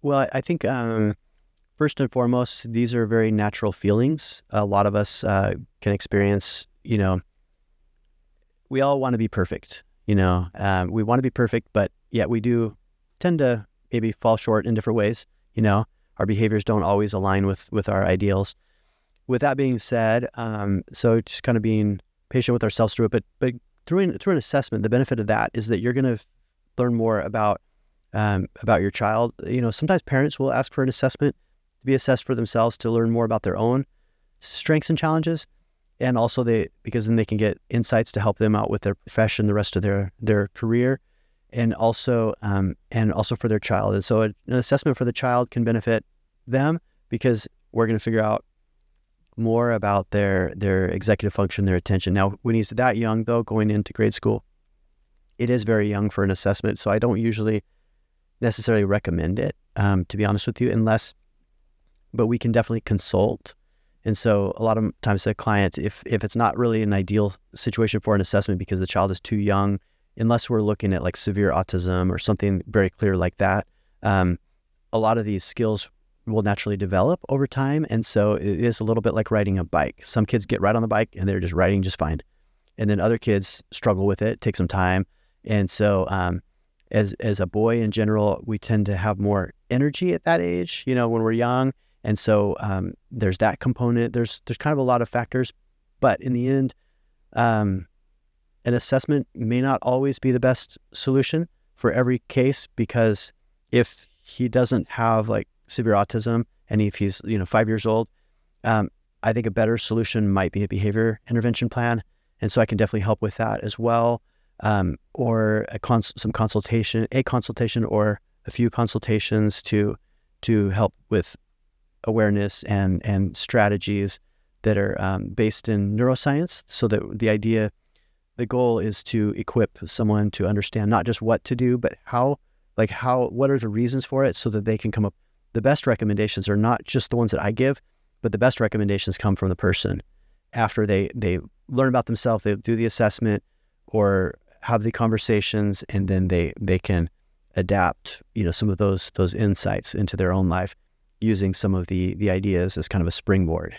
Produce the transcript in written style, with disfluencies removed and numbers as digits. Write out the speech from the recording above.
Well, I think first and foremost, these are very natural feelings. A lot of us can experience, we all want to be perfect, we want to be perfect, but yet we do tend to maybe fall short in different ways. Our behaviors don't always align with our ideals. With that being said, so just kind of being patient with ourselves through it, but through an assessment, the benefit of that is that you're going to learn more about your child. Sometimes parents will ask for an assessment to be assessed for themselves to learn more about their own strengths and challenges, and also because then they can get insights to help them out with their profession, the rest of their career, and also for their child. And so an assessment for the child can benefit them because we're going to figure out more about their executive function, their attention. Now, when he's that young, though, going into grade school, it is very young for an assessment. So I don't usually necessarily recommend it, to be honest with you, but we can definitely consult. And so a lot of times the client, if it's not really an ideal situation for an assessment because the child is too young, unless we're looking at like severe autism or something very clear like that, a lot of these skills will naturally develop over time. And so it is a little bit like riding a bike. Some kids get right on the bike and they're just riding just fine. And then other kids struggle with it, take some time. And so as a boy in general, we tend to have more energy at that age, when we're young. And so there's that component. There's kind of a lot of factors, but in the end, an assessment may not always be the best solution for every case, because if he doesn't have like severe autism and if he's 5 years old, I think a better solution might be a behavior intervention plan. And so I can definitely help with that as well, or some consultation, or a few consultations to help with awareness and strategies that are based in neuroscience. So that the goal is to equip someone to understand not just what to do, but what are the reasons for it, so that they can come up. The best recommendations are not just the ones that I give, but the best recommendations come from the person after they learn about themselves, they do the assessment or have the conversations, and then they can adapt, some of those insights into their own life using some of the ideas as kind of a springboard.